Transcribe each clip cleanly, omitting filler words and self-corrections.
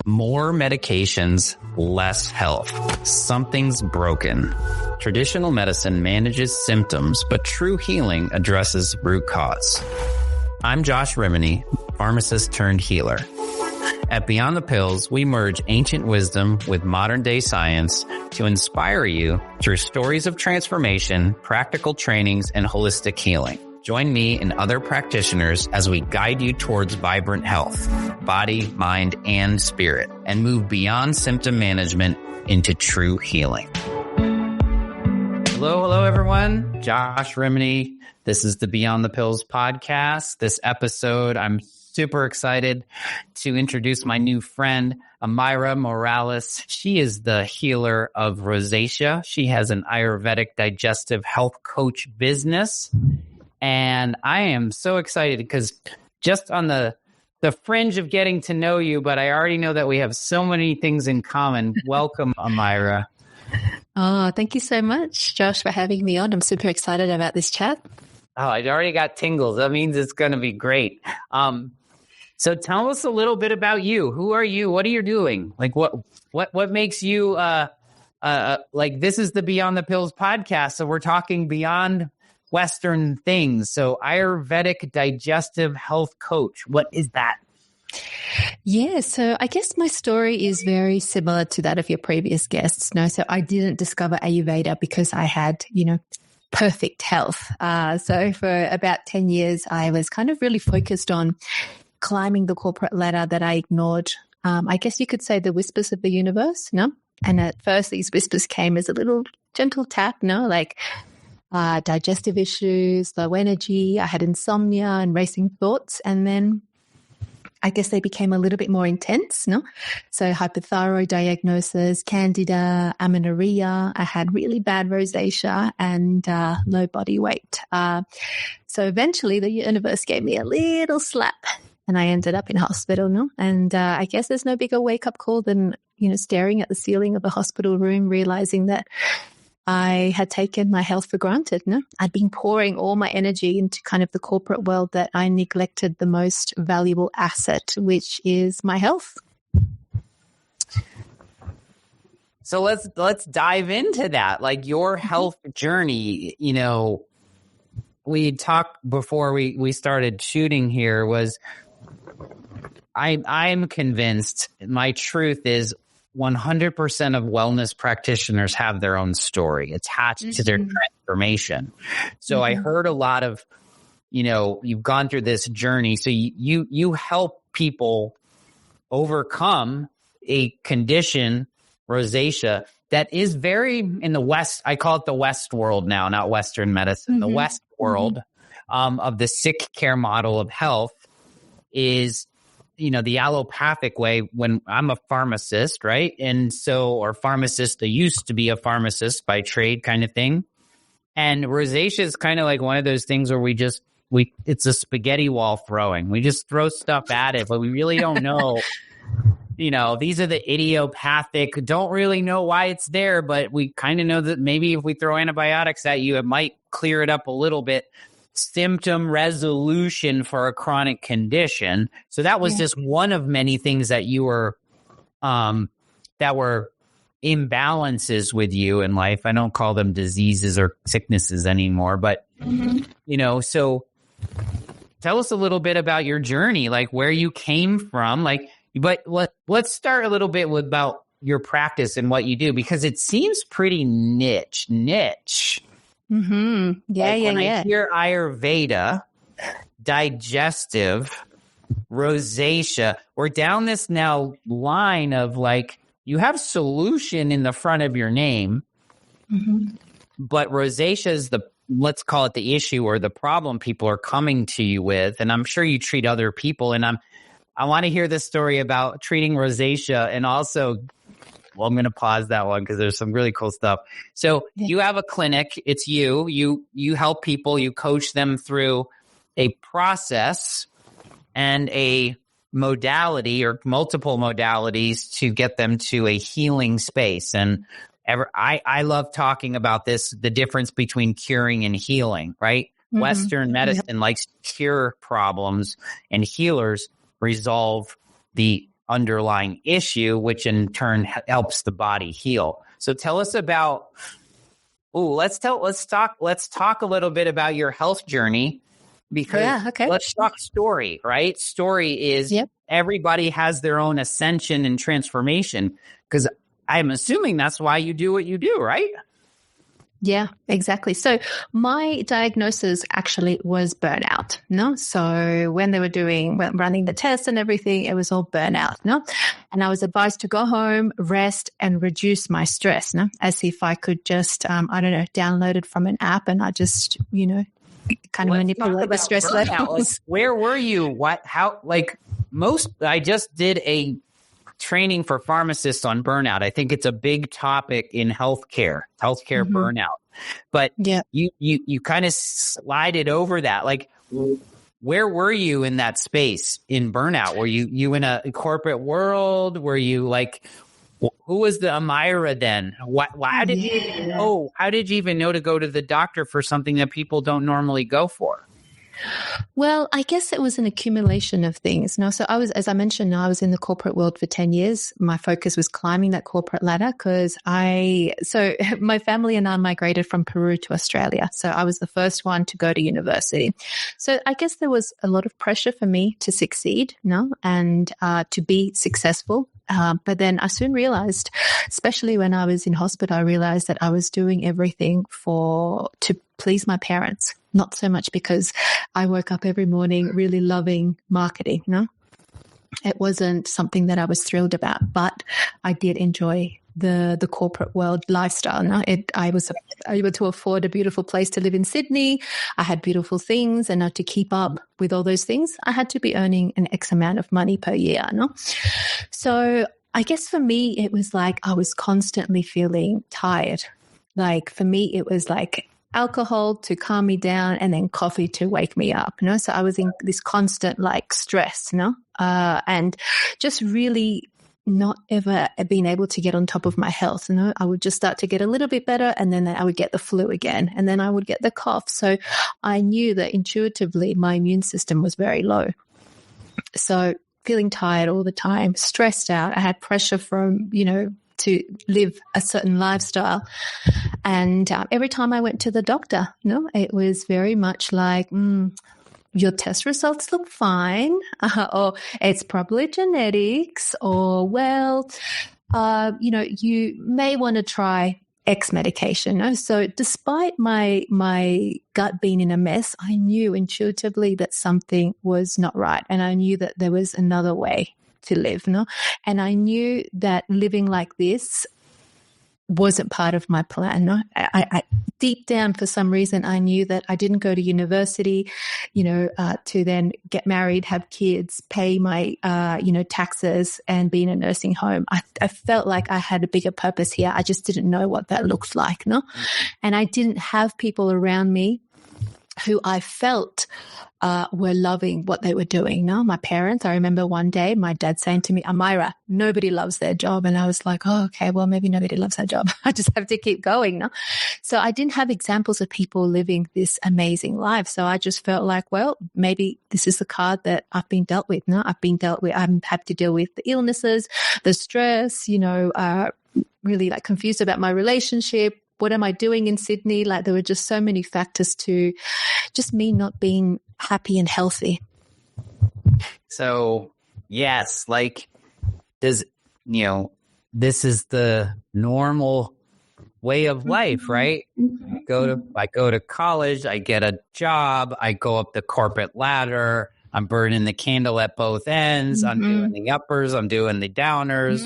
More medications, less health. Something's broken. Traditional medicine manages symptoms, but true healing addresses root cause. I'm Josh Rimini, pharmacist turned healer. At Beyond the Pills, we merge ancient wisdom with modern day science to inspire you through stories of transformation, practical trainings, and holistic healing. Join me and other practitioners as we guide you towards vibrant health, body, mind, and spirit, and move beyond symptom management into true healing. Hello, everyone. Josh Rimini. This is the Beyond the Pills podcast. This episode, I'm super excited to introduce my new friend, Amayra Morales. She is the healer of Rosacea. She has an Ayurvedic Digestive Health Coach business. And I am so excited because just on the fringe of getting to know you, but I already know that we have so many things in common. Welcome, Amayra. Oh, thank you so much, Josh, for having me on. I'm super excited about this chat. Oh, I already got tingles. That means it's going to be great. So tell us a little bit about you. Who are you? What are you doing? Like what makes you like this is the Beyond the Pills podcast. So we're talking beyond Western things. So Ayurvedic Digestive Health Coach. What is that? Yeah, so I guess my story is very similar to that of your previous guests. No, so I didn't discover Ayurveda because I had, perfect health. So for about 10 years, I was kind of really focused on climbing the corporate ladder that I ignored. I guess you could say the whispers of the universe, no? And at first, these whispers came as a little gentle tap, like digestive issues, low energy. I had insomnia and racing thoughts. And then I guess they became a little bit more intense, no? So hypothyroid diagnosis, candida, amenorrhea. I had really bad rosacea and low body weight. So eventually the universe gave me a little slap and I ended up in hospital, no? And I guess there's no bigger wake-up call than, staring at the ceiling of the hospital room, realizing that I had taken my health for granted. No, I'd been pouring all my energy into kind of the corporate world that I neglected the most valuable asset, which is my health. So let's dive into that. Like your health journey, we talked before we started shooting here was I'm convinced my truth is 100% of wellness practitioners have their own story attached to their transformation. So I heard a lot of, you've gone through this journey. So you help people overcome a condition, rosacea, that is very in the West. I call it the West world now, not Western medicine. The West world of the sick care model of health is the allopathic way. When I'm a pharmacist, right? And so, or pharmacist, I used to be a pharmacist by trade kind of thing. And rosacea is kind of like one of those things where it's a spaghetti wall throwing. We just throw stuff at it, but we really don't know, these are the idiopathic, don't really know why it's there, but we kind of know that maybe if we throw antibiotics at you, it might clear it up a little bit. Symptom resolution for a chronic condition. So that was just one of many things that you were, that were imbalances with you in life. I don't call them diseases or sicknesses anymore, but, so tell us a little bit about your journey, like where you came from, but let's start a little bit about your practice and what you do, because it seems pretty niche. Mm-hmm. When I hear Ayurveda, digestive, rosacea, we're down this now line of you have solution in the front of your name, but rosacea is let's call it the issue or the problem people are coming to you with. And I'm sure you treat other people. And I want to hear the story about treating rosacea and also, well, I'm going to pause that one because there's some really cool stuff. So you have a clinic. It's you help people, you coach them through a process and a modality or multiple modalities to get them to a healing space. And I love talking about this, the difference between curing and healing, right? Western medicine likes to cure problems and healers resolve the underlying issue, which in turn helps the body heal. So tell us about, let's talk a little bit about your health journey, because let's talk story, right? Story is everybody has their own ascension and transformation, because I'm assuming that's why you do what you do, right? Yeah, exactly. So my diagnosis actually was burnout. No, so when they were running the tests and everything, it was all burnout. No, and I was advised to go home, rest, and reduce my stress. No, as if I could just, download it from an app, and I just, kind of manipulate the stress level. Where were you? I just did a training for pharmacists on burnout. I think it's a big topic in healthcare burnout. But you kind of slided over that. Like, where were you in that space in burnout? Were you in a corporate world? Were you like, who was the Amayra then? How did you even know to go to the doctor for something that people don't normally go for? Well, I guess it was an accumulation of things. No, so as I mentioned, I was in the corporate world for 10 years. My focus was climbing that corporate ladder because my family and I migrated from Peru to Australia. So I was the first one to go to university. So I guess there was a lot of pressure for me to succeed, and to be successful. But then I soon realized, especially when I was in hospital, I realized that I was doing everything to please my parents, not so much because I woke up every morning really loving marketing. It wasn't something that I was thrilled about, but I did enjoy the corporate world lifestyle. I was able to afford a beautiful place to live in Sydney. I had beautiful things, and to keep up with all those things, I had to be earning an X amount of money per year. So I guess for me, it was like I was constantly feeling tired. Like for me, it was like alcohol to calm me down, and then coffee to wake me up. So I was in this constant like stress, and just really not ever being able to get on top of my health. I would just start to get a little bit better, and then I would get the flu again, and then I would get the cough. So I knew that intuitively my immune system was very low. So feeling tired all the time, stressed out. I had pressure from, to live a certain lifestyle. And every time I went to the doctor, it was very much like, your test results look fine, or it's probably genetics, or you may want to try X medication. So despite my gut being in a mess, I knew intuitively that something was not right, and I knew that there was another way to live. And I knew that living like this wasn't part of my plan. I deep down, for some reason, I knew that I didn't go to university, to then get married, have kids, pay my, taxes, and be in a nursing home. I felt like I had a bigger purpose here. I just didn't know what that looked like. And I didn't have people around me who I felt were loving what they were doing. My parents, I remember one day my dad saying to me, Amayra, nobody loves their job. And I was like, oh, okay, well, maybe nobody loves their job. I just have to keep going. So I didn't have examples of people living this amazing life. So I just felt like, well, maybe this is the card that I've been dealt with. I have to deal with the illnesses, the stress, really like confused about my relationship. What am I doing in Sydney? Like there were just so many factors to just me not being happy and healthy. So yes, this is the normal way of life, right? I go to college, I get a job, I go up the corporate ladder, I'm burning the candle at both ends, I'm doing the uppers, I'm doing the downers.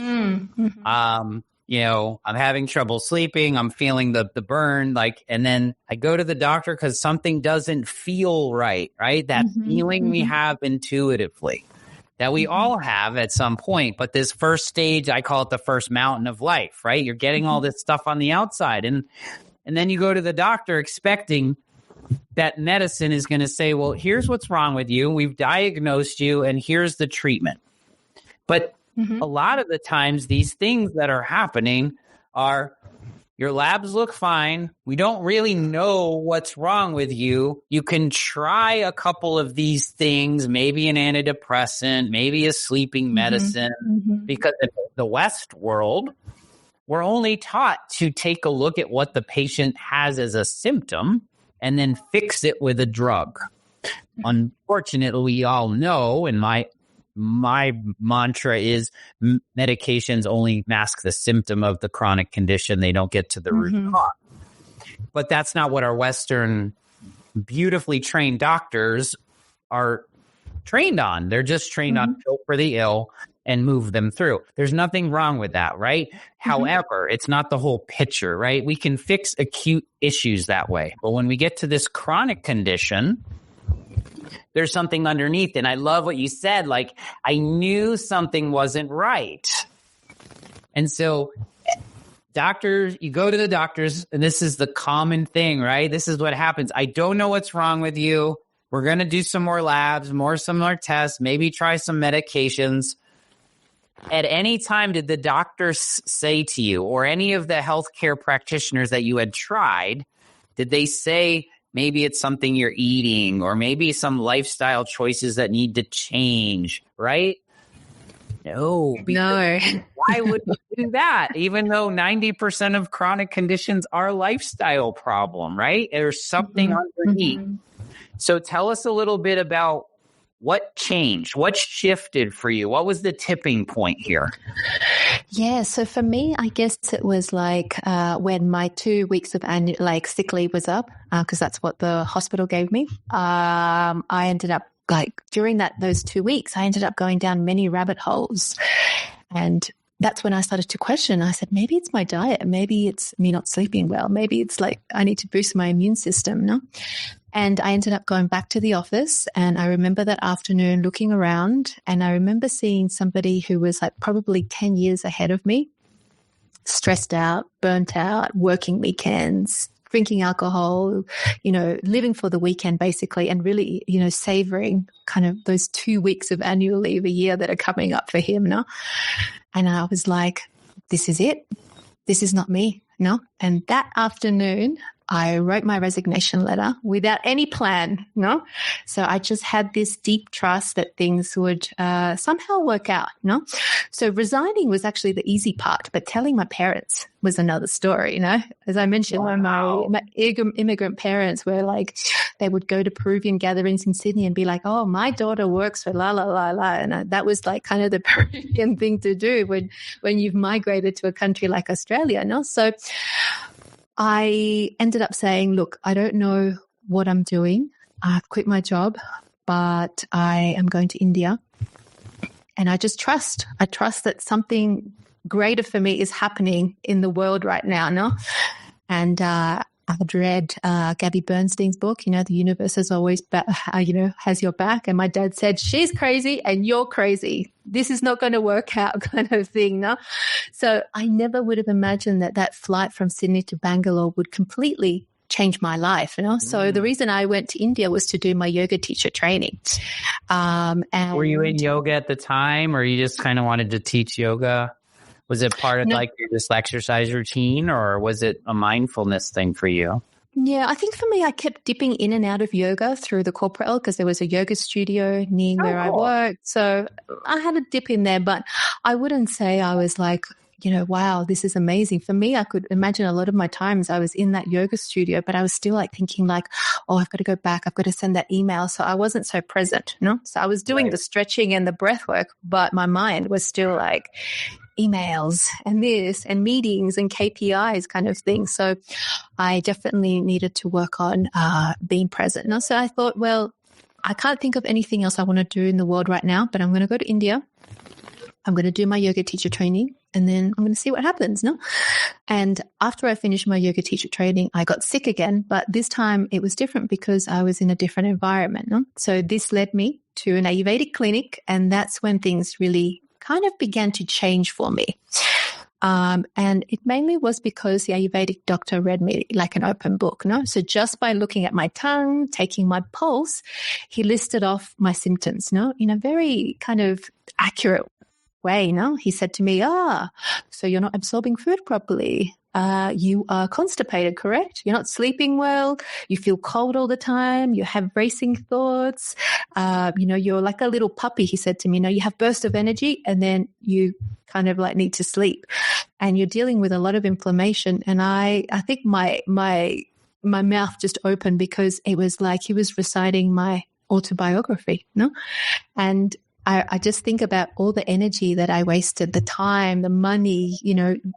I'm having trouble sleeping. I'm feeling the burn, and then I go to the doctor because something doesn't feel right? That feeling we have intuitively that we all have at some point. But this first stage, I call it the first mountain of life, right? You're getting all this stuff on the outside. And then you go to the doctor expecting that medicine is going to say, well, here's what's wrong with you. We've diagnosed you and here's the treatment. But a lot of the times these things that are happening are your labs look fine. We don't really know what's wrong with you. You can try a couple of these things, maybe an antidepressant, maybe a sleeping medicine, because in the West world, we're only taught to take a look at what the patient has as a symptom and then fix it with a drug. Unfortunately, we all know, and my mantra is medications only mask the symptom of the chronic condition. They don't get to the root cause. But that's not what our Western beautifully trained doctors are trained on. They're just trained on feel for the ill and move them through. There's nothing wrong with that, right? However, it's not the whole picture, right? We can fix acute issues that way. But when we get to this chronic condition, there's something underneath. And I love what you said. Like, I knew something wasn't right. And so doctors, you go to the doctors, and this is the common thing, right? This is what happens. I don't know what's wrong with you. We're going to do some more labs, some more tests, maybe try some medications. At any time, did the doctors say to you, or any of the healthcare practitioners that you had tried, did they say maybe it's something you're eating, or maybe some lifestyle choices that need to change, right? No. Why would we do that? Even though 90% of chronic conditions are lifestyle problem, right? There's something underneath. So tell us a little bit about what changed, what shifted for you? What was the tipping point here? Yeah, so for me, I guess it was like when my 2 weeks of sick leave was up, because that's what the hospital gave me. I ended up during those 2 weeks, I ended up going down many rabbit holes, and that's when I started to question. I said, maybe it's my diet, maybe it's me not sleeping well, maybe it's like I need to boost my immune system, no? And I ended up going back to the office, and I remember that afternoon looking around, and I remember seeing somebody who was like probably 10 years ahead of me, stressed out, burnt out, working weekends, drinking alcohol, living for the weekend basically, and really, savoring kind of those 2 weeks of annual leave a year that are coming up for him, no? And I was like, this is it. This is not me, no? And that afternoon, I wrote my resignation letter without any plan, no? So I just had this deep trust that things would somehow work out, no? So resigning was actually the easy part, but telling my parents was another story, As I mentioned, when my immigrant parents were like, they would go to Peruvian gatherings in Sydney and be like, oh, my daughter works for la, la, la, la. And that was like kind of the Peruvian thing to do when you've migrated to a country like Australia, no? So I ended up saying, look, I don't know what I'm doing. I've quit my job, but I am going to India. And I just trust. I trust that something greater for me is happening in the world right now, no? And I'd read Gabby Bernstein's book, The Universe is always, has your back. And my dad said, she's crazy and you're crazy. This is not going to work out kind of thing, no? So I never would have imagined that flight from Sydney to Bangalore would completely change my life, So the reason I went to India was to do my yoga teacher training. And were you in yoga at the time, or you just kind of wanted to teach yoga? Was it part of your just exercise routine, or was it a mindfulness thing for you? Yeah, I think for me, I kept dipping in and out of yoga through the corporate because there was a yoga studio near where I worked. So I had a dip in there, but I wouldn't say I was like, wow, this is amazing. For me, I could imagine a lot of my times I was in that yoga studio, but I was still like thinking like, oh, I've got to go back. I've got to send that email. So I wasn't so present, So I was doing the stretching and the breath work, but my mind was still like emails and this and meetings and KPIs kind of thing. So I definitely needed to work on being present. So I thought, well, I can't think of anything else I want to do in the world right now, but I'm going to go to India. I'm going to do my yoga teacher training, and then I'm going to see what happens, And after I finished my yoga teacher training, I got sick again, but this time it was different because I was in a different environment, So this led me to an Ayurvedic clinic, and that's when things really kind of began to change for me. And it mainly was because the Ayurvedic doctor read me like an open book, So just by looking at my tongue, taking my pulse, he listed off my symptoms, in a very kind of accurate way, no? He said to me, so you're not absorbing food properly. You are constipated, correct? You're not sleeping well. You feel cold all the time. You have racing thoughts. You're like a little puppy, he said to me. You have bursts of energy and then you kind of like need to sleep, and you're dealing with a lot of inflammation. And I think my mouth just opened, because it was like he was reciting my autobiography, no? And I just think about all the energy that I wasted, the time, the money,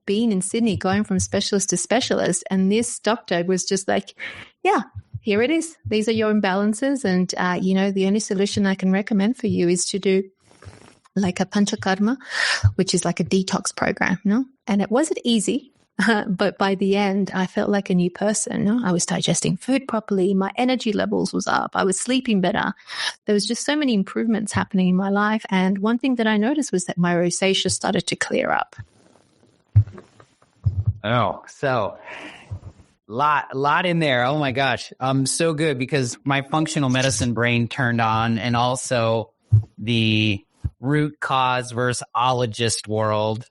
being in Sydney, going from specialist to specialist. And this doctor was just like, yeah, here it is. These are your imbalances. And, the only solution I can recommend for you is to do like a panchakarma, which is like a detox program, no? And it wasn't easy. But by the end, I felt like a new person. No? I was digesting food properly. My energy levels was up. I was sleeping better. There was just so many improvements happening in my life. And one thing that I noticed was that my rosacea started to clear up. Oh, so lot in there. Oh my gosh. So good, because my functional medicine brain turned on, and also the root cause versus ologist world.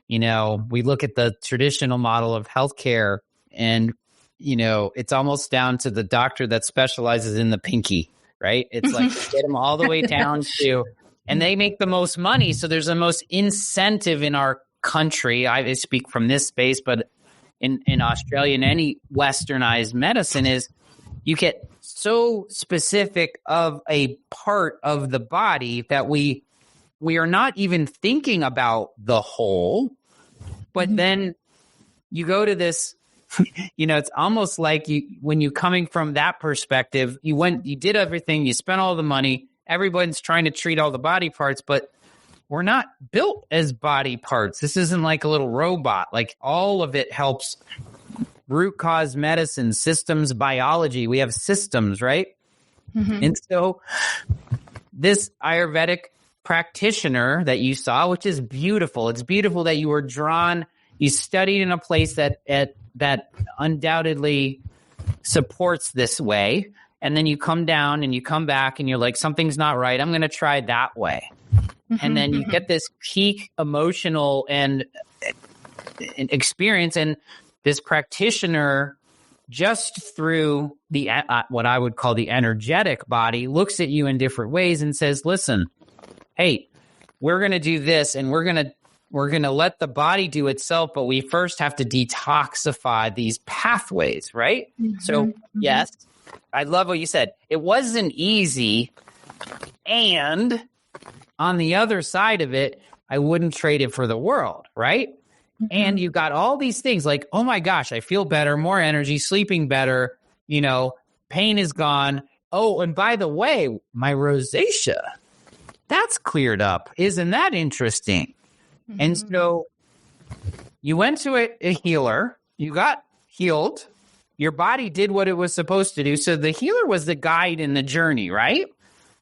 We look at the traditional model of healthcare, and, it's almost down to the doctor that specializes in the pinky, right? It's like get them all the way down to, and they make the most money. So there's the most incentive in our country. I speak from this space, but in Australia and any westernized medicine is you get so specific of a part of the body that we are not even thinking about the whole. But then you go to this, it's almost like when you're coming from that perspective, you did everything, you spent all the money, everyone's trying to treat all the body parts, but we're not built as body parts. This isn't like a little robot. Like, all of it helps. Root cause medicine, systems biology. We have systems, right? And so this Ayurvedic practitioner that you saw, which is beautiful. It's beautiful that you were drawn. You studied in a place that undoubtedly supports this way. And then you come down and you come back and you're like, something's not right. I'm going to try that way. And then you get this peak emotional and experience. And this practitioner, just through the what I would call the energetic body, looks at you in different ways and says, listen, hey, we're going to do this, and we're going to let the body do itself, but we first have to detoxify these pathways, right? So, yes, I love what you said. It wasn't easy, and on the other side of it, I wouldn't trade it for the world, right? And you got all these things like, oh my gosh, I feel better, more energy, sleeping better, pain is gone. Oh, and by the way, my rosacea, that's cleared up. Isn't that interesting? And so you went to a healer, you got healed, your body did what it was supposed to do. So the healer was the guide in the journey, right?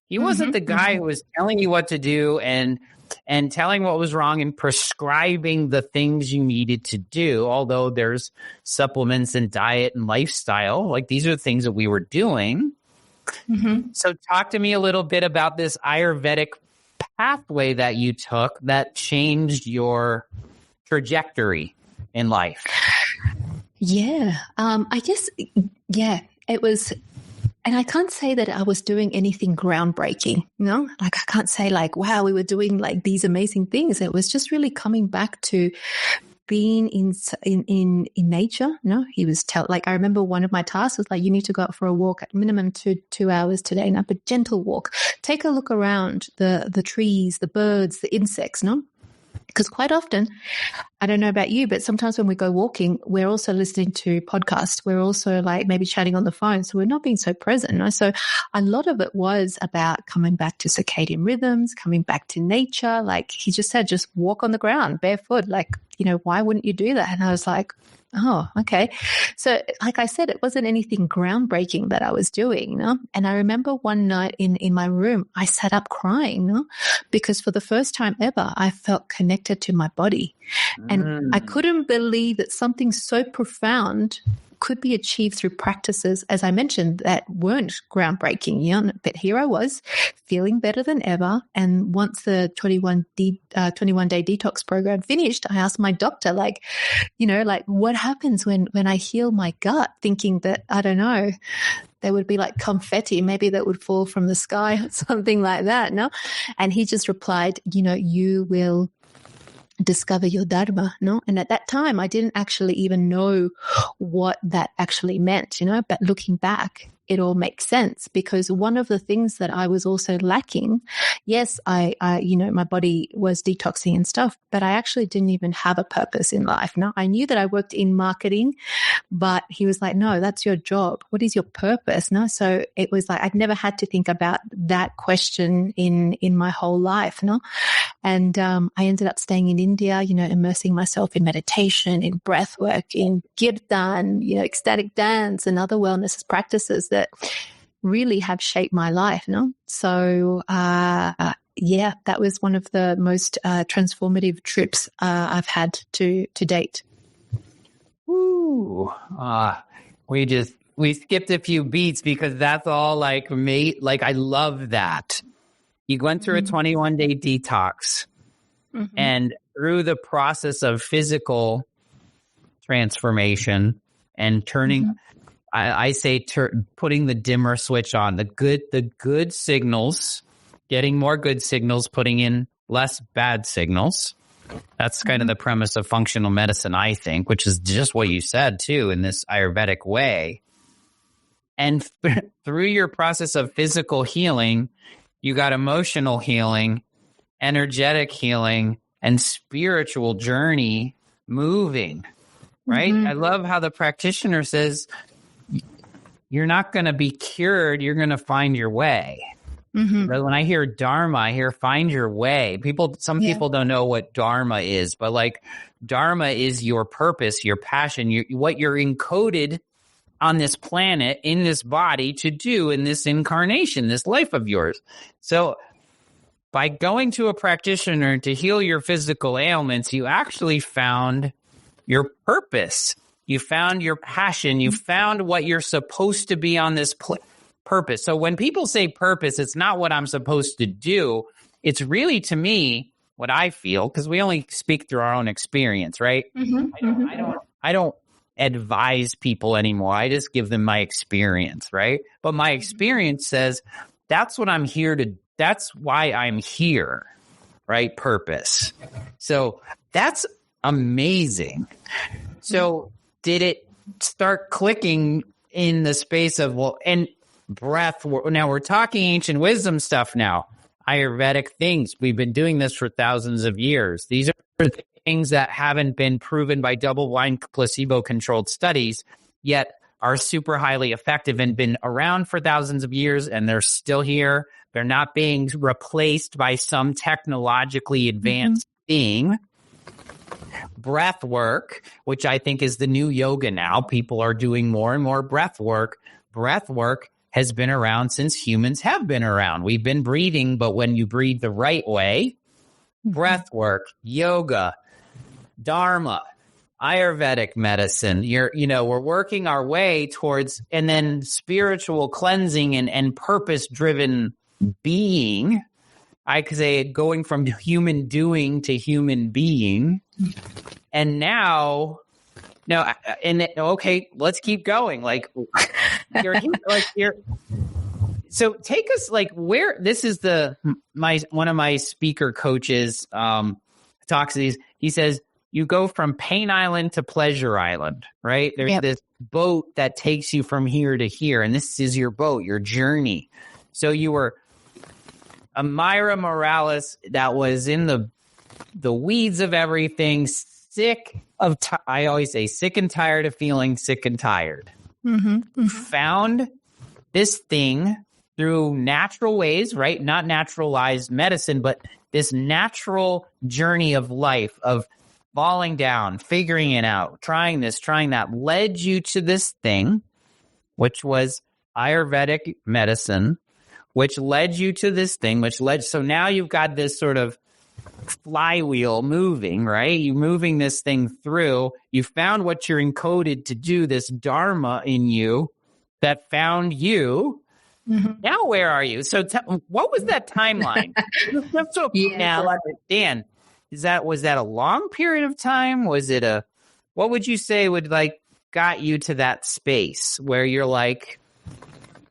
He wasn't the guy who was telling you what to do and telling what was wrong and prescribing the things you needed to do, although there's supplements and diet and lifestyle. Like, these are the things that we were doing. So talk to me a little bit about this Ayurvedic pathway that you took that changed your trajectory in life. Yeah. I guess, it was. And I can't say that I was doing anything groundbreaking, like I can't say like, wow, we were doing like these amazing things. It was just really coming back to being in nature. He was I remember one of my tasks was like, you need to go out for a walk at minimum 2 hours today, a gentle walk. Take a look around the trees, the birds, the insects, Because quite often, I don't know about you, but sometimes when we go walking, we're also listening to podcasts. We're also like maybe chatting on the phone. So we're not being so present. So a lot of it was about coming back to circadian rhythms, coming back to nature. Like he just said, just walk on the ground barefoot. Like, why wouldn't you do that? And I was like, oh, okay. So like I said, it wasn't anything groundbreaking that I was doing, And I remember one night in my room, I sat up crying, because for the first time ever, I felt connected to my body. And I couldn't believe that something so profound could be achieved through practices, as I mentioned, that weren't groundbreaking. But here I was feeling better than ever. And once the 21-day detox program finished, I asked my doctor, what happens when I heal my gut, thinking that, I don't know, there would be like confetti, maybe that would fall from the sky or something like that. No. And he just replied, you will discover your dharma, no? And at that time, I didn't actually even know what that actually meant, but looking back, it all makes sense, because one of the things that I was also lacking, yes, I my body was detoxing and stuff, but I actually didn't even have a purpose in life. No, I knew that I worked in marketing, but he was like, no, that's your job. What is your purpose? No. So it was like, I'd never had to think about that question in my whole life. No. And, I ended up staying in India, immersing myself in meditation, in breath work, in kirtan, ecstatic dance and other wellness practices that really have shaped my life. No. So, that was one of the most transformative trips I've had to date. Ooh, we skipped a few beats because that's all like me. Like, I love that. You went through a 21-day detox, and through the process of physical transformation and turning, I say putting the dimmer switch on, the good signals, getting more good signals, putting in less bad signals. That's kind of the premise of functional medicine, I think, which is just what you said too, in this Ayurvedic way. And through your process of physical healing, you got emotional healing, energetic healing, and spiritual journey moving, right? I love how the practitioner says, you're not going to be cured, you're going to find your way. When I hear Dharma, I hear find your way. Some people don't know what Dharma is, but like Dharma is your purpose, your passion, what you're encoded on this planet, in this body to do in this incarnation, this life of yours. So by going to a practitioner to heal your physical ailments, you actually found your purpose. You found your passion. You found what you're supposed to be on this purpose. So when people say purpose, it's not what I'm supposed to do. It's really, to me, what I feel, because we only speak through our own experience, right? I don't advise people anymore. I just give them my experience, right? But my experience says that's what I'm here to, that's why I'm here, right? Purpose. So that's amazing. So did it start clicking in the space of, and breath? Now we're talking ancient wisdom stuff now, Ayurvedic things. We've been doing this for thousands of years. These are things that haven't been proven by double-blind placebo-controlled studies, yet are super highly effective and been around for thousands of years, and they're still here. They're not being replaced by some technologically advanced thing. Breath work, which I think is the new yoga now. People are doing more and more breath work. Breath work has been around since humans have been around. We've been breathing, but when you breathe the right way, breath work, yoga, Dharma, Ayurvedic medicine, we're working our way towards, and then spiritual cleansing and purpose-driven being. I could say going from human doing to human being. And now, okay, let's keep going. Like, so take us where this is one of my speaker coaches talks to these. He says, you go from Pain Island to Pleasure Island, right? There's this boat that takes you from here to here. And this is your boat, your journey. So you were Amayra Morales that was in the weeds of everything, I always say sick and tired of feeling sick and tired. Found this thing through natural ways, right? Not naturalized medicine, but this natural journey of life of falling down, figuring it out, trying this, trying that, led you to this thing, which was Ayurvedic medicine, which led you to this thing, so now you've got this sort of flywheel moving, right? You're moving this thing through. You found what you're encoded to do, this dharma in you that found you. Mm-hmm. Now, where are you? So what was that timeline? Just so people understand, was that a long period of time? Was it what would you say would like got you to that space where you're like,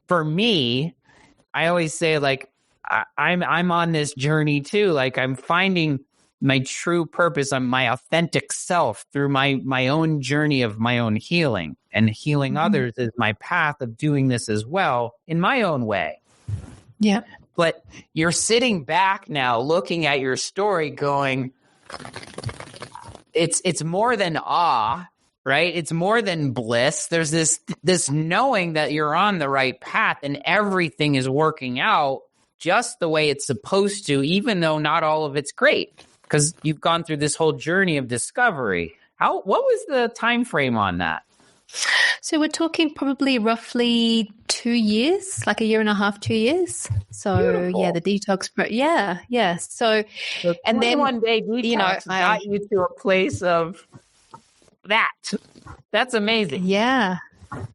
for me, I always say like, I'm on this journey too. Like I'm finding my true purpose. I'm my authentic self through my own journey of my own healing, and healing mm-hmm. others is my path of doing this as well in my own way. Yeah. But you're sitting back now looking at your story going, it's more than awe, right? It's more than bliss. There's this knowing that you're on the right path and everything is working out just the way it's supposed to, even though not all of it's great, because you've gone through this whole journey of discovery. What was the time frame on that? So we're talking probably roughly 2 years, like a year and a half, 2 years. So beautiful. Yeah, the detox. Yeah. So and then 21-day detox got you to a place of that. That's amazing. Yeah.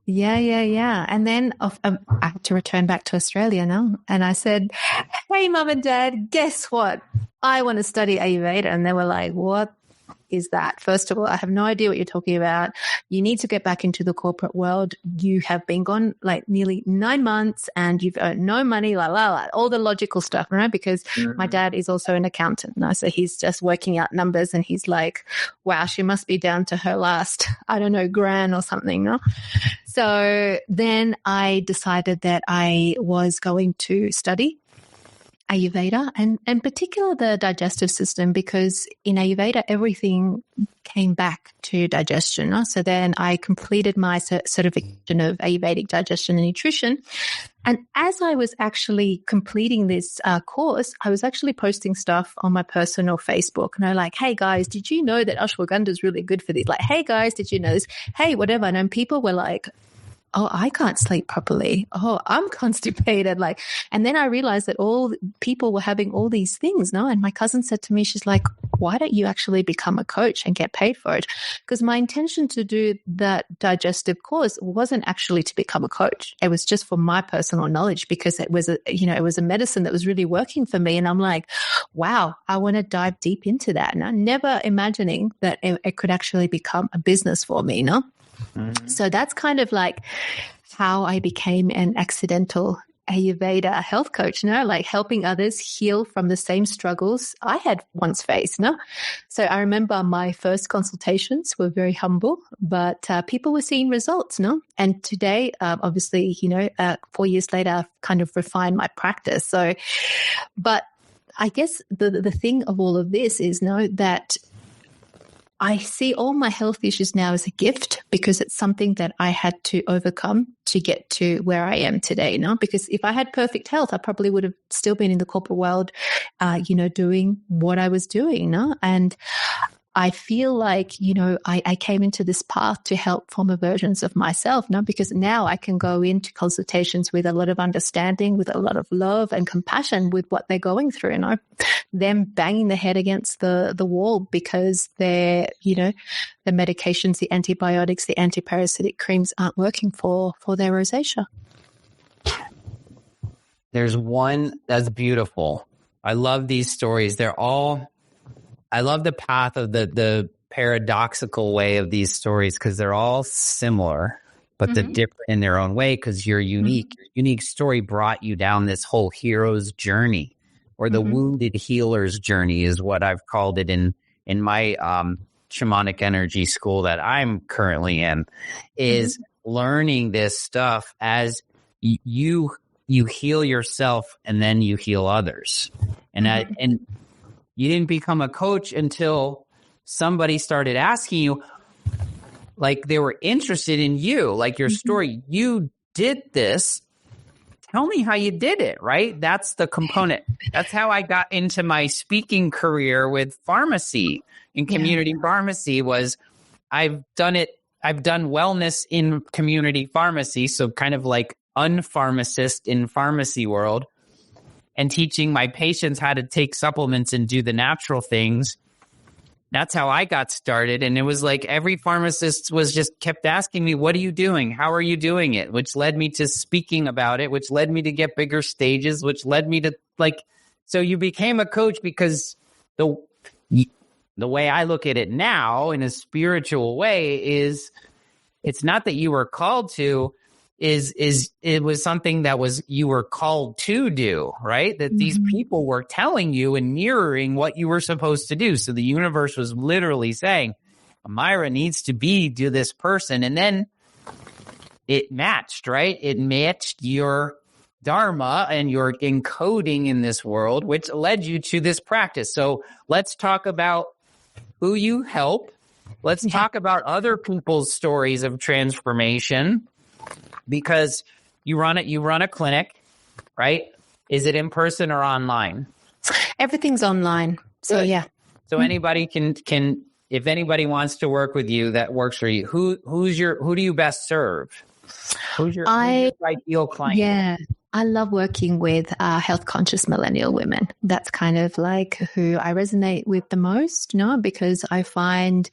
And then I had to return back to Australia now. And I said, hey, Mum and Dad, guess what? I want to study Ayurveda. And they were like, what is that? First of all, I have no idea what you're talking about. You need to get back into the corporate world. You have been gone like nearly 9 months and you've earned no money, all the logical stuff, right? Because my dad is also an accountant. No? So he's just working out numbers and he's like, wow, she must be down to her last, I don't know, grand or something. No? So then I decided that I was going to study Ayurveda and in particular the digestive system, because in Ayurveda, everything came back to digestion. No? So then I completed my certification of Ayurvedic Digestion and Nutrition. And as I was actually completing this course, I was actually posting stuff on my personal Facebook. And I'm like, hey guys, did you know that ashwagandha is really good for this? Like, hey guys, did you know this? Hey, whatever. And then people were like, oh, I can't sleep properly. Oh, I'm constipated. And then I realized that all people were having all these things, no? And my cousin said to me, she's like, why don't you actually become a coach and get paid for it? Because my intention to do that digestive course wasn't actually to become a coach. It was just for my personal knowledge, because it was a medicine that was really working for me. And I'm like, wow, I want to dive deep into that. And I'm never imagining that it could actually become a business for me, no? Mm-hmm. So that's kind of like how I became an accidental Ayurveda health coach, like helping others heal from the same struggles I had once faced. So I remember my first consultations were very humble, but people were seeing results. And today, obviously, 4 years later, I've kind of refined my practice. So, but I guess the thing of all of this is that I see all my health issues now as a gift, because it's something that I had to overcome to get to where I am today. Because if I had perfect health, I probably would have still been in the corporate world, doing what I was doing. And I feel like, I came into this path to help former versions of myself, because now I can go into consultations with a lot of understanding, with a lot of love and compassion with what they're going through, them banging their head against the wall because the medications, the antibiotics, the antiparasitic creams aren't working for their rosacea. There's one that's beautiful. I love these stories. I love the path of the paradoxical way of these stories, because they're all similar, but they're different in their own way, because you're unique. Mm-hmm. Your unique story brought you down this whole hero's journey, or the wounded healer's journey is what I've called it in my shamanic energy school that I'm currently in, is learning this stuff as you heal yourself and then you heal others. And you didn't become a coach until somebody started asking you, like they were interested in you, like your story. You did this. Tell me how you did it, right? That's the component. That's how I got into my speaking career with pharmacy in community pharmacy. Was I've done wellness in community pharmacy. So kind of like unpharmacist in pharmacy world. and teaching my patients how to take supplements and do the natural things. That's how I got started. And it was like every pharmacist was just kept asking me, what are you doing? How are you doing it? Which led me to speaking about it, which led me to get bigger stages, which led me to so you became a coach because the way I look at it now in a spiritual way is it's not that you were called to, it was something that you were called to do, right? That these people were telling you and mirroring what you were supposed to do. So the universe was literally saying, Amayra needs to do this person. And then it matched, right? It matched your dharma and your encoding in this world, which led you to this practice. So let's talk about who you help. Let's talk about other people's stories of transformation. Because you run a clinic, right? Is it in person or online? Everything's online. So Good. yeah. So anybody can if anybody wants to work with you, that works for you. Who do you best serve? Who's your ideal client? Yeah. I love working with health conscious millennial women. That's kind of like who I resonate with the most, because I find,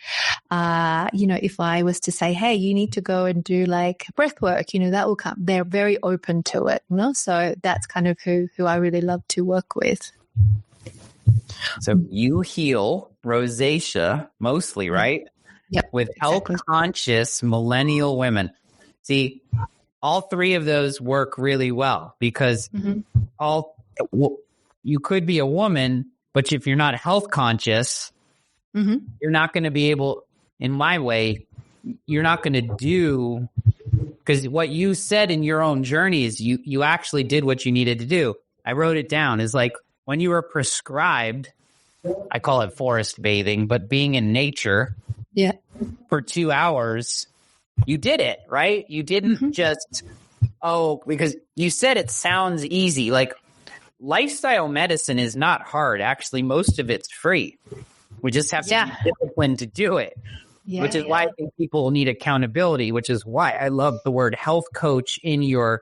if I was to say, hey, you need to go and do like breath work, that will come. They're very open to it, So that's kind of who I really love to work with. So you heal rosacea mostly, right? Yep. With health conscious millennial women. See, all three of those work really well because you could be a woman, but if you're not health conscious, you're not going to be able, in my way, you're not going to do, because what you said in your own journey is you actually did what you needed to do. I wrote it down. Is like when you were prescribed, I call it forest bathing, but being in nature for 2 hours, you did it, right? You didn't just, because you said it sounds easy. Like lifestyle medicine is not hard. Actually, most of it's free. We just have to be disciplined to do it, which is why I think people need accountability, which is why I love the word health coach in your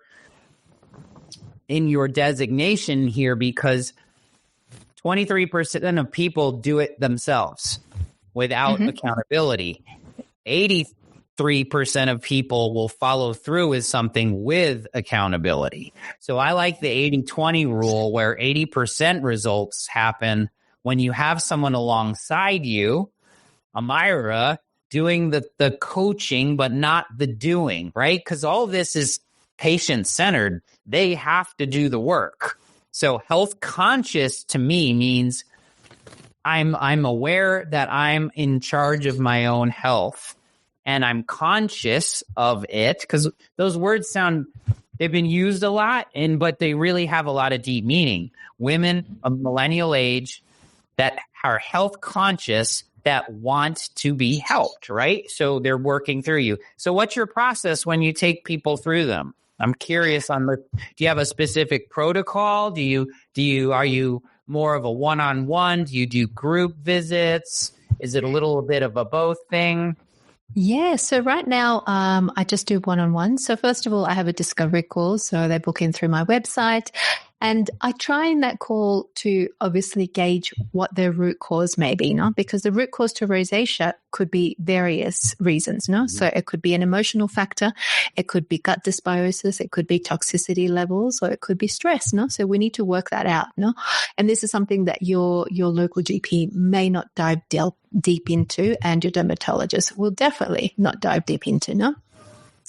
designation here, because 23% of people do it themselves without accountability. 83% of people will follow through with something with accountability. So I like the 80-20 rule, where 80% results happen when you have someone alongside you, Amayra, doing the coaching, but not the doing, right? Because all this is patient-centered. They have to do the work. So health conscious to me means I'm aware that I'm in charge of my own health. And I'm conscious of it, because those words they've been used a lot, but they really have a lot of deep meaning. Women of millennial age that are health conscious, that want to be helped, right? So they're working through you. So what's your process when you take people through them? I'm curious do you have a specific protocol? Are you more of a one-on-one? Do you do group visits? Is it a little bit of a both thing? Yeah. So right now, I just do one-on-one. So first of all, I have a discovery call. So they book in through my website. And I try in that call to obviously gauge what their root cause may be, because the root cause to rosacea could be various reasons, So it could be an emotional factor, it could be gut dysbiosis, it could be toxicity levels, or it could be stress, So we need to work that out, And this is something that your local GP may not dive deep into, and your dermatologist will definitely not dive deep into,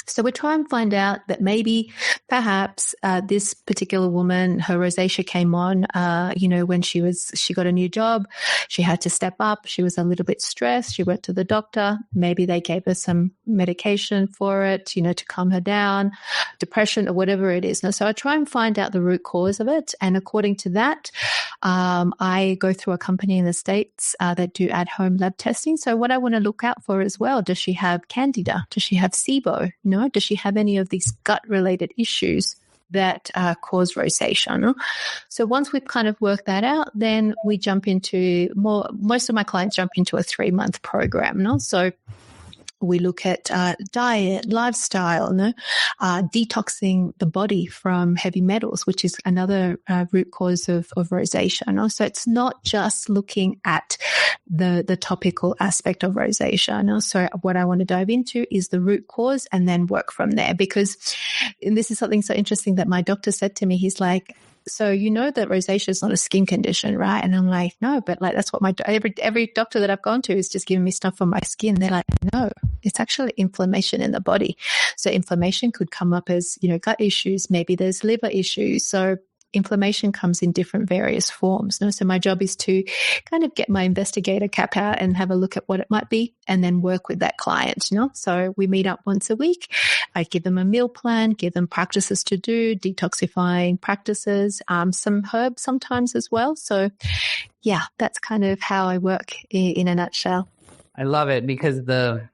So we try and find out that maybe, perhaps, this particular woman, her rosacea came on, when she got a new job, she had to step up, she was a little bit stressed, she went to the doctor, maybe they gave her some medication for it, to calm her down, depression or whatever it is. So I try and find out the root cause of it. And according to that, I go through a company in the States that do at-home lab testing. So what I want to look out for as well, does she have candida? Does she have SIBO? Does she have any of these gut-related issues that cause rosacea? So once we've kind of worked that out, then we jump into most of my clients jump into a 3-month program. So We look at diet, lifestyle, detoxing the body from heavy metals, which is another root cause of rosacea. So it's not just looking at the topical aspect of rosacea. So what I want to dive into is the root cause and then work from there, because and this is something so interesting that my doctor said to me. He's like, so you know that rosacea is not a skin condition, right? And I'm like, no, but like that's what every doctor that I've gone to is just giving me stuff for my skin. They're like, no, it's actually inflammation in the body. So inflammation could come up as, gut issues. Maybe there's liver issues. So inflammation comes in different various forms. So my job is to kind of get my investigator cap out and have a look at what it might be and then work with that client. So we meet up once a week. I give them a meal plan, give them practices to do, detoxifying practices, some herbs sometimes as well. So yeah, that's kind of how I work in a nutshell. I love it because the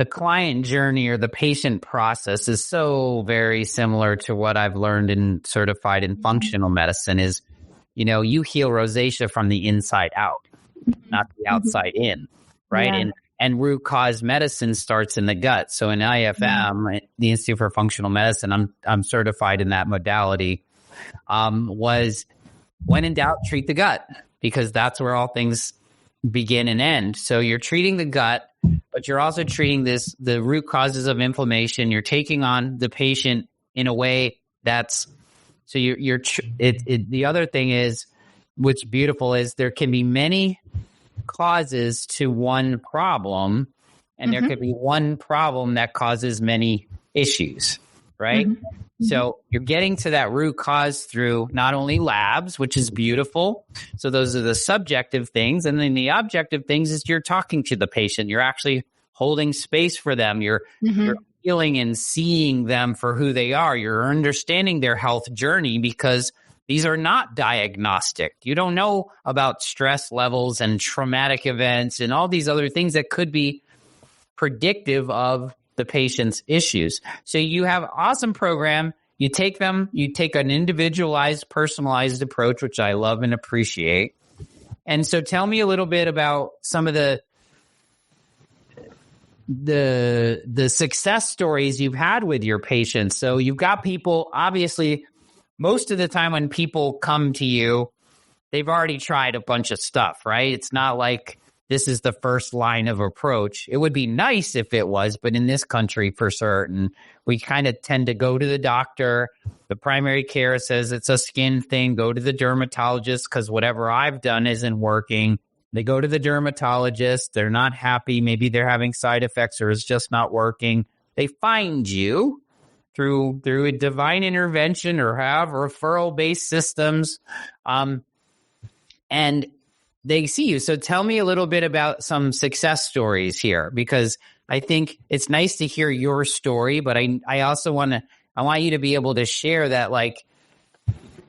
client journey or the patient process is so very similar to what I've learned and certified in functional medicine is, you heal rosacea from the inside out, not the outside in, right? Yeah. And root cause medicine starts in the gut. So in IFM, the Institute for Functional Medicine, I'm certified in that modality, was when in doubt, treat the gut, because that's where all things begin and end. So you're treating the gut, but you're also treating the root causes of inflammation. You're taking on the patient in a way that's, so the other thing is, what's beautiful is there can be many causes to one problem, and there could be one problem that causes many issues, right? So you're getting to that root cause through not only labs, which is beautiful. So those are the subjective things. And then the objective things is you're talking to the patient. You're actually holding space for them. You're feeling and seeing them for who they are. You're understanding their health journey, because these are not diagnostic. You don't know about stress levels and traumatic events and all these other things that could be predictive of the patient's issues. So you have an awesome program. You take an individualized, personalized approach, which I love and appreciate. And so tell me a little bit about some of the success stories you've had with your patients. So you've got people, obviously, most of the time when people come to you, they've already tried a bunch of stuff, right? It's not like this is the first line of approach. It would be nice if it was, but in this country, for certain, we kind of tend to go to the doctor. The primary care says it's a skin thing. Go to the dermatologist because whatever I've done isn't working. They go to the dermatologist. They're not happy. Maybe they're having side effects or it's just not working. They find you through a divine intervention or have referral-based systems, and they see you. So tell me a little bit about some success stories here, because I think it's nice to hear your story, but I also want you to be able to share that, like,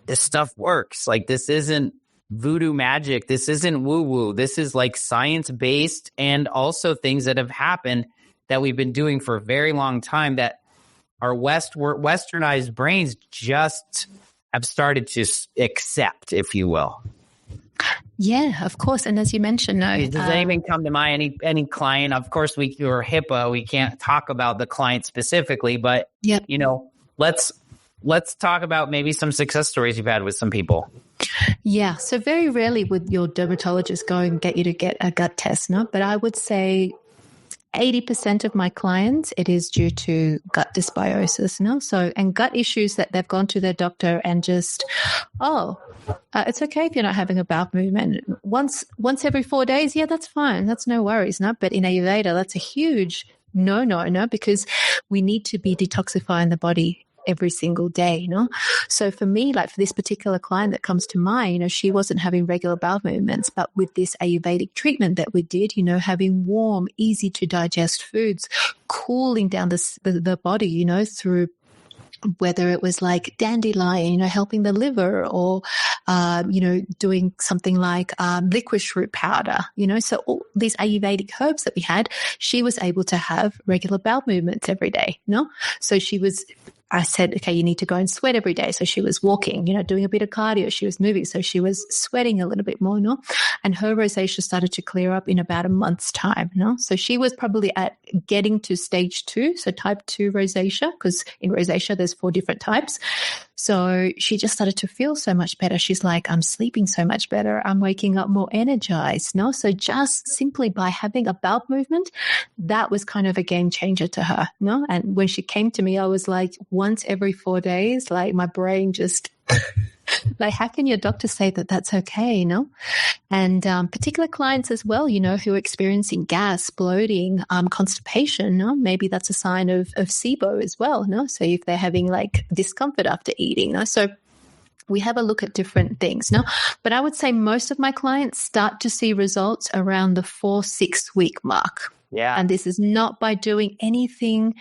this stuff works. Like, this isn't voodoo magic. This isn't woo-woo. This is like science-based, and also things that have happened that we've been doing for a very long time that our westernized brains just have started to accept, if you will. Yeah, of course. And as you mentioned, does anything come to mind? Any client? Of course, we're HIPAA. We can't talk about the client specifically, but let's talk about maybe some success stories you've had with some people. Yeah. So very rarely would your dermatologist go and get you to get a gut test, no? But I would say 80% of my clients, it is due to gut dysbiosis, no? So, and gut issues that they've gone to their doctor and just, it's okay if you're not having a bowel movement. Once every 4 days, yeah, that's fine. That's no worries, no? But in Ayurveda, that's a huge no, because we need to be detoxifying the body every single day, So for me, like for this particular client that comes to mind, she wasn't having regular bowel movements, but with this Ayurvedic treatment that we did, having warm, easy to digest foods, cooling down the body, through whether it was like dandelion, helping the liver, or, doing something like licorice root powder, so all these Ayurvedic herbs that we had, she was able to have regular bowel movements every day, So she was I said, okay, you need to go and sweat every day. So she was walking, doing a bit of cardio. She was moving. So she was sweating a little bit more, no? And her rosacea started to clear up in about a month's time, no? So she was probably at getting to stage 2, so type 2 rosacea, because in rosacea, there's 4 different types. So she just started to feel so much better. She's like, I'm sleeping so much better. I'm waking up more energized, no? So just simply by having a bowel movement, that was kind of a game changer to her, no? And when she came to me, I was like, once every 4 days, like my brain just like, how can your doctor say that that's okay, no? And particular clients as well, who are experiencing gas, bloating, constipation, no? Maybe that's a sign of SIBO as well, no? So if they're having like discomfort after eating, no? So we have a look at different things, no? But I would say most of my clients start to see results around the 4-6 week mark. Yeah. And this is not by doing anything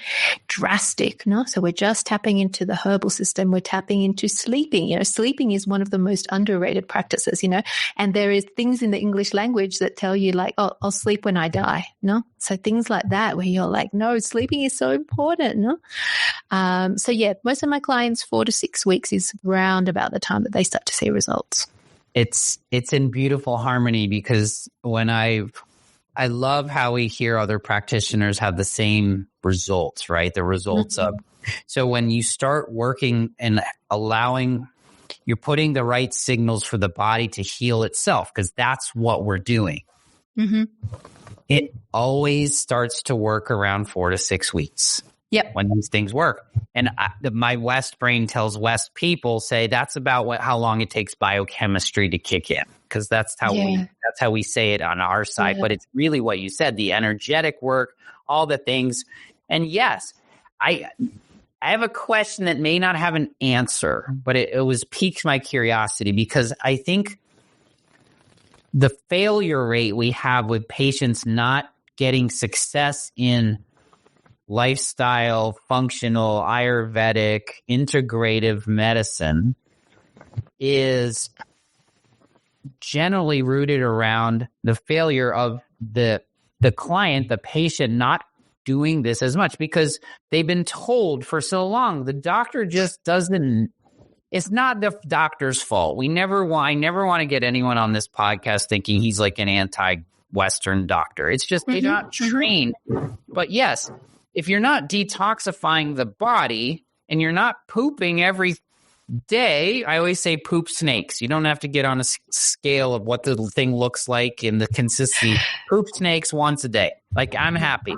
drastic, no? So we're just tapping into the herbal system. We're tapping into sleeping. Sleeping is one of the most underrated practices, and there is things in the English language that tell you like, oh, I'll sleep when I die, no? So things like that where you're like, no, sleeping is so important, no? So yeah, most of my clients 4 to 6 weeks is round about the time that they start to see results. It's in beautiful harmony, because when I love how we hear other practitioners have the same results, right? The results of, so when you start working and you're putting the right signals for the body to heal itself, because that's what we're doing. Mm-hmm. It always starts to work around 4 to 6 weeks. Yep. When these things work. And my West brain tells West people, say that's about how long it takes biochemistry to kick in, because that's how we say it on our side. But it's really what you said, the energetic work, all the things. And yes, I have a question that may not have an answer, but it was piqued my curiosity, because I think the failure rate we have with patients not getting success in lifestyle, functional, Ayurvedic, integrative medicine is generally rooted around the failure of the client, the patient, not doing this as much, because they've been told for so long. The doctor just doesn't. It's not the doctor's fault. I never want to get anyone on this podcast thinking he's like an anti-Western doctor. It's just they're not trained. But yes, if you're not detoxifying the body and you're not pooping every day, I always say poop snakes. You don't have to get on a scale of what the thing looks like and the consistency. Poop snakes once a day. Like, I'm happy.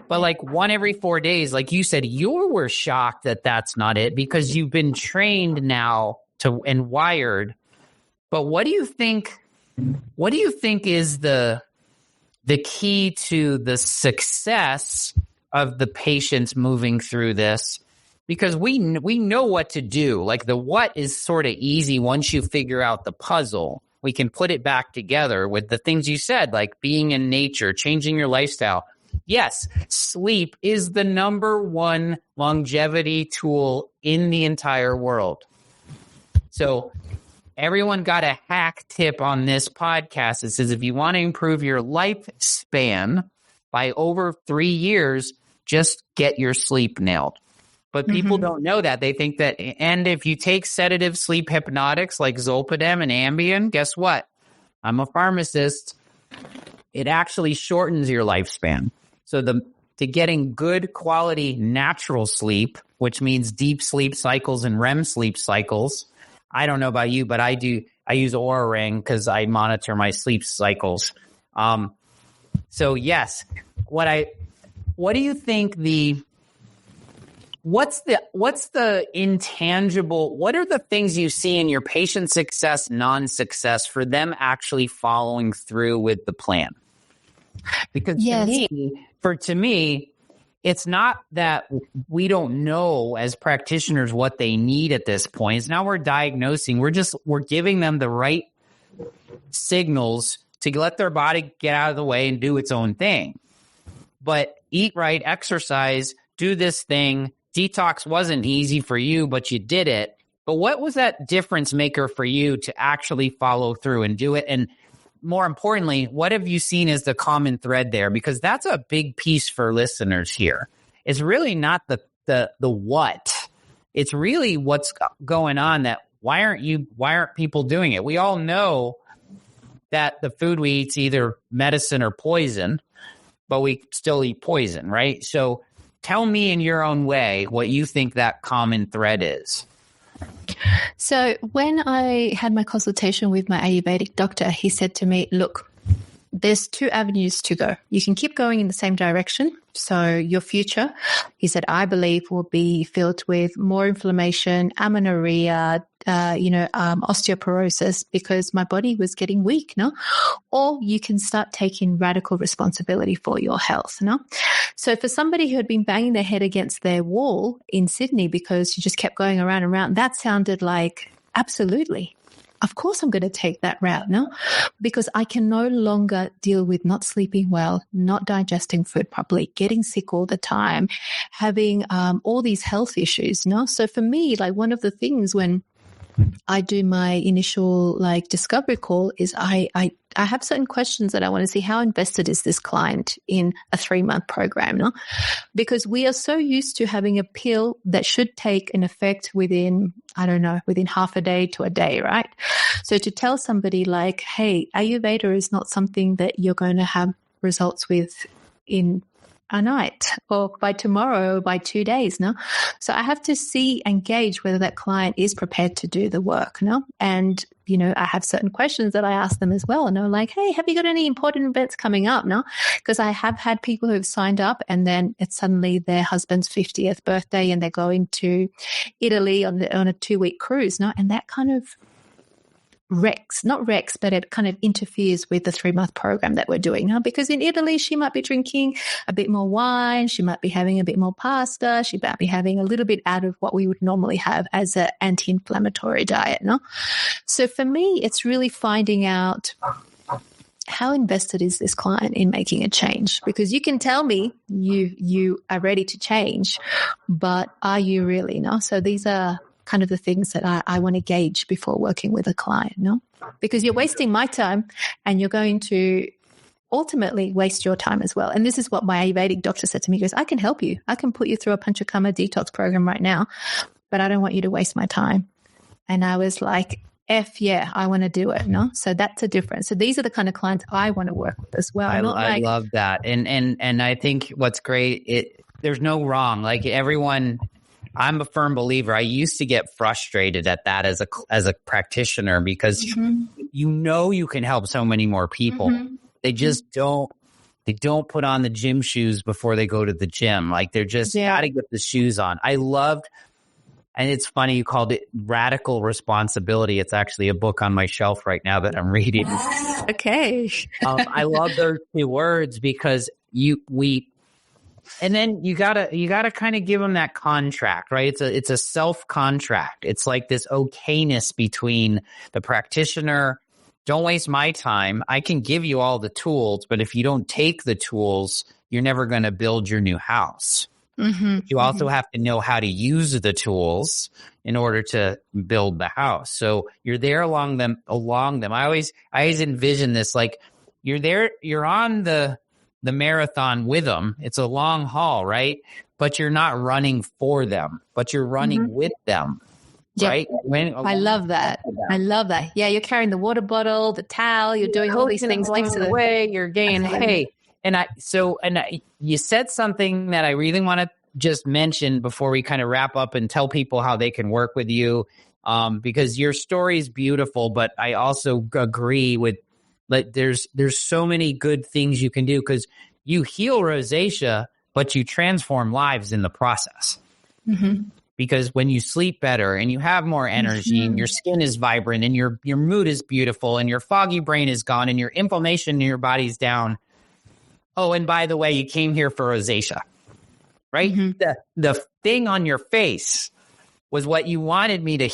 But like one every 4 days, like you said, you were shocked that that's not it, because you've been trained now and wired. But what do you think is the key to the success of the patients moving through this? Because we know what to do. Like, the what is sort of easy once you figure out the puzzle. We can put it back together with the things you said, like being in nature, changing your lifestyle. Yes, sleep is the number one longevity tool in the entire world. So everyone got a hack tip on this podcast. It says if you want to improve your lifespan by over 3 years, just get your sleep nailed. But people don't know that. They think that, and if you take sedative sleep hypnotics like Zolpidem and Ambien, guess what? I'm a pharmacist. It actually shortens your lifespan. So to getting good quality natural sleep, which means deep sleep cycles and REM sleep cycles. I don't know about you, but I do. I use Oura Ring because I monitor my sleep cycles. So yes, what do you think what's the intangible, what are the things you see in your patient success, non-success for them actually following through with the plan? Because to me, it's not that we don't know as practitioners what they need at this point. It's now we're diagnosing. We're giving them the right signals to let their body get out of the way and do its own thing. But eat right, exercise, do this thing. Detox wasn't easy for you, but you did it. But what was that difference maker for you to actually follow through and do it? And more importantly, what have you seen as the common thread there? Because that's a big piece for listeners here. It's really not the what. it's really what's going on that why aren't people doing it? We all know that the food we eat is either medicine or poison, but we still eat poison, right? So tell me in your own way what you think that common thread is. So when I had my consultation with my Ayurvedic doctor, he said to me, look, there's 2 avenues to go. You can keep going in the same direction. So your future, he said, I believe will be filled with more inflammation, amenorrhea, osteoporosis, because my body was getting weak, no? Or you can start taking radical responsibility for your health, no? So for somebody who had been banging their head against their wall in Sydney because you just kept going around and around, that sounded like absolutely. Of course I'm going to take that route, no? Because I can no longer deal with not sleeping well, not digesting food properly, getting sick all the time, having all these health issues, no? So for me, like one of the things when I do my initial like discovery call is I have certain questions that I want to see how invested is this client in a 3-month program, no? Because we are so used to having a pill that should take an effect within half a day to a day, right? So to tell somebody like, hey, Ayurveda is not something that you're going to have results with in a night or by tomorrow or by 2 days, no? So I have to see and gauge whether that client is prepared to do the work, no? And, I have certain questions that I ask them as well. And I'm like, hey, have you got any important events coming up, no? Because I have had people who've signed up and then it's suddenly their husband's 50th birthday and they're going to Italy on a 2-week cruise, no? And that kind of but it kind of interferes with the 3-month program that we're doing now, because in Italy, she might be drinking a bit more wine. She might be having a bit more pasta. She might be having a little bit out of what we would normally have as an anti-inflammatory diet. No? So for me, it's really finding out how invested is this client in making a change, because you can tell me you are ready to change, but are you really? No? So these are kind of the things that I want to gauge before working with a client, no? Because you're wasting my time and you're going to ultimately waste your time as well. And this is what my Ayurvedic doctor said to me. He goes, I can help you. I can put you through a Panchakarma detox program right now, but I don't want you to waste my time. And I was like, yeah, I want to do it, no? So that's a difference. So these are the kind of clients I want to work with as well. I love that. And I think what's great, there's no wrong. Like everyone, I'm a firm believer. I used to get frustrated at that as a practitioner because you can help so many more people. Mm-hmm. They just don't put on the gym shoes before they go to the gym. Like they're just got to get the shoes on. I loved, and it's funny you called it Radical Responsibility. It's actually a book on my shelf right now that I'm reading. Okay. I love those 2 words because and then you gotta kind of give them that contract, right? It's a self contract. It's like this okayness between the practitioner. Don't waste my time. I can give you all the tools, but if you don't take the tools, you're never going to build your new house. Mm-hmm. You also have to know how to use the tools in order to build the house. So you're there along them. I always envision this like you're there. You're on the marathon with them. It's a long haul, right? But you're not running for them, but you're running with them, right? I love that. I love that. Yeah, you're carrying the water bottle, the towel, you're doing all these things next to the way. You're getting, hey. You said something that I really want to just mention before we kind of wrap up and tell people how they can work with you, because your story is beautiful, but I also agree with like there's so many good things you can do because you heal rosacea, but you transform lives in the process. Mm-hmm. Because when you sleep better and you have more energy and your skin is vibrant and your mood is beautiful and your foggy brain is gone and your inflammation in your body's down. Oh, and by the way, you came here for rosacea, right? Mm-hmm. The thing on your face was what you wanted me to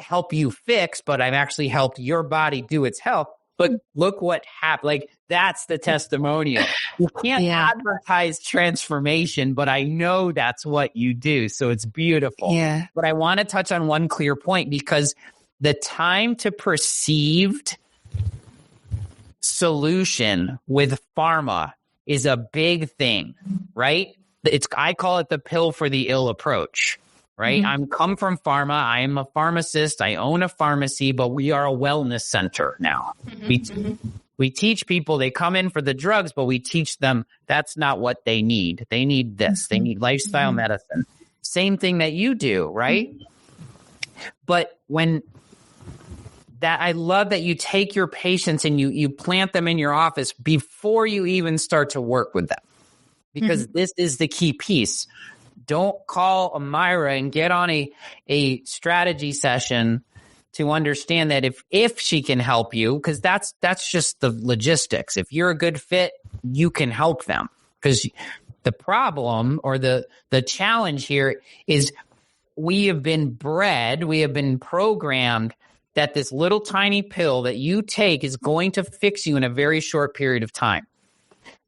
help you fix, but I've actually helped your body do its health. But look what happened. Like, that's the testimonial. You can't advertise transformation, but I know that's what you do. So it's beautiful. Yeah. But I want to touch on one clear point because the time to perceived solution with pharma is a big thing, right? I call it the pill for the ill approach. right? I'm come from pharma. I am a pharmacist. I own a pharmacy, but we are a wellness center now. We teach people, they come in for the drugs, but we teach them that's not what they need. They need this. They need lifestyle medicine. Same thing that you do, right? But when that, I love that you take your patients and you plant them in your office before you even start to work with them, because this is the key piece. Don't call Amayra and get on a strategy session to understand that if she can help you, because that's just the logistics. If you're a good fit, you can help them. Because the problem or the challenge here is we have been programmed that this little tiny pill that you take is going to fix you in a very short period of time.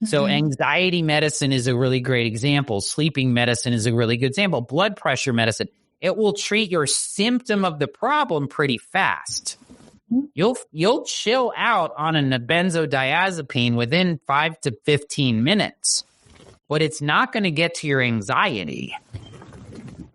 So anxiety medicine is a really great example. Sleeping medicine is a really good example. Blood pressure medicine. It will treat your symptom of the problem pretty fast. You'll chill out on a benzodiazepine within 5 to 15 minutes, but it's not going to get to your anxiety.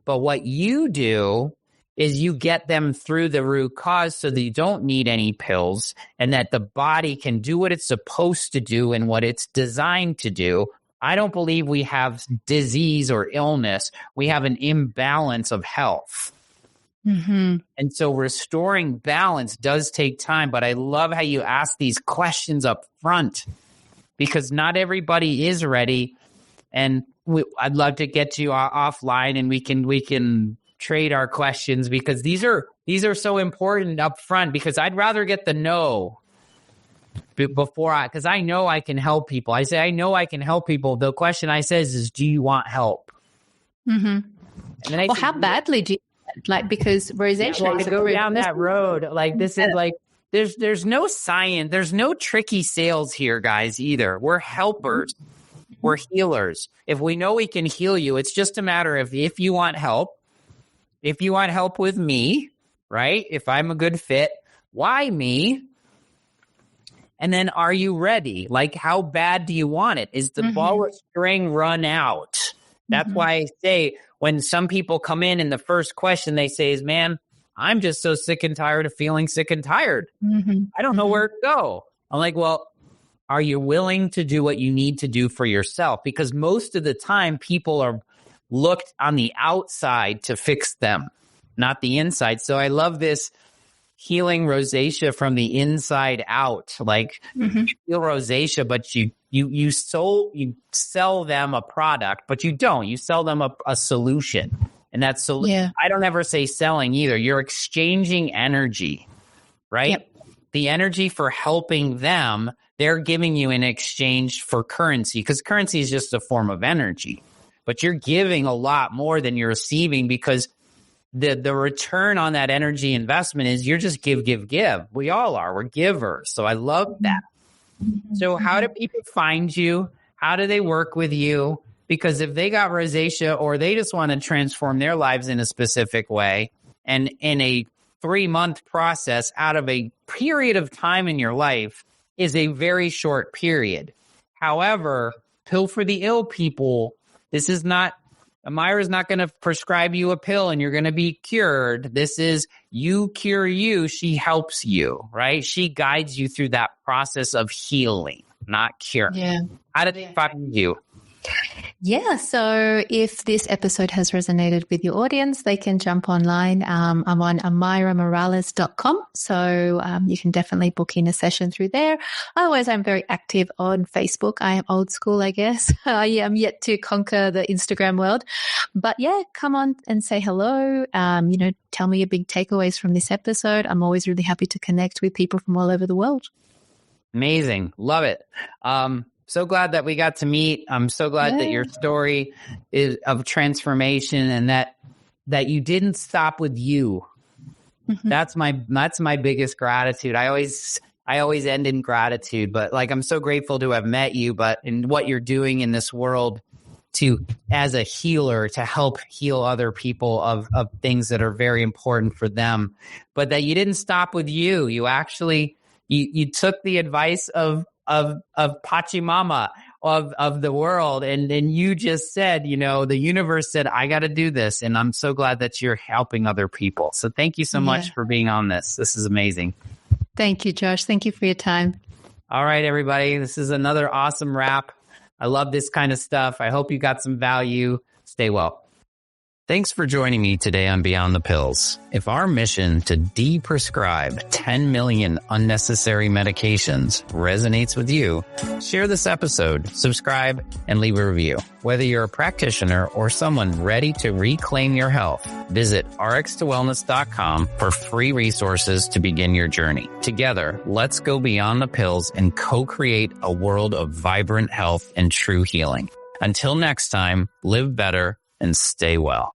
But what you do is you get them through the root cause so that you don't need any pills and that the body can do what it's supposed to do and what it's designed to do. I don't believe we have disease or illness. We have an imbalance of health. And so restoring balance does take time, but I love how you ask these questions up front, because not everybody is ready. And I'd love to get you offline and we can trade our questions, because these are so important up front, because I'd rather get the no because I know I can help people. I say, I know I can help people. The question I says is, do you want help? And then how badly do you like? Because rosacea is go down that road. Like this is like, there's no science. There's no tricky sales here, guys, either. We're helpers. We're healers. If we know we can heal you, it's just a matter of if you want help with me, right? If I'm a good fit, why me? And then are you ready? Like, how bad do you want it? Is the ball or string run out? That's why I say when some people come in and the first question they say is, man, I'm just so sick and tired of feeling sick and tired. I don't know where to go. I'm like, well, are you willing to do what you need to do for yourself? Because most of the time people are looked on the outside to fix them, not the inside. So I love this healing rosacea from the inside out. Like you feel rosacea, but you sell them a product, but you don't. You sell them a solution. And that's I don't ever say selling either. You're exchanging energy, right? The energy for helping them, they're giving you in exchange for currency, because currency is just a form of energy. But you're giving a lot more than you're receiving, because the return on that energy investment is you're just give. We all are. We're givers. So I love that. So how do people find you? How do they work with you? Because if they got rosacea or they just want to transform their lives in a specific way, and in a 3-month process out of a period of time in your life is a very short period. However, pill for the ill people, this is not, Amayra's not going to prescribe you a pill and you're going to be cured. This is you cure you. She helps you, right? She guides you through that process of healing, not cure. How did they find you? So if this episode has resonated with your audience, they can jump online. I'm on AmayraMorales.com. So you can definitely book in a session through there. Otherwise, I'm very active on Facebook. I am old school, I guess. I am yet to conquer the Instagram world. But come on and say hello. Tell me your big takeaways from this episode. I'm always really happy to connect with people from all over the world. Amazing. Love it. So glad that we got to meet. I'm so glad that your story is of transformation, and that you didn't stop with you. That's my biggest gratitude. I always end in gratitude, but like, I'm so grateful to have met you, but in what you're doing in this world as a healer, to help heal other people of things that are very important for them, but that you didn't stop with you. You actually, you took the advice of Pachamama, of the world. And you just said, the universe said, I got to do this. And I'm so glad that you're helping other people. So thank you so much for being on this. This is amazing. Thank you, Josh. Thank you for your time. All right, everybody. This is another awesome wrap. I love this kind of stuff. I hope you got some value. Stay well. Thanks for joining me today on Beyond the Pills. If our mission to de-prescribe 10 million unnecessary medications resonates with you, share this episode, subscribe, and leave a review. Whether you're a practitioner or someone ready to reclaim your health, visit rx2wellness.com for free resources to begin your journey. Together, let's go beyond the pills and co-create a world of vibrant health and true healing. Until next time, live better and stay well.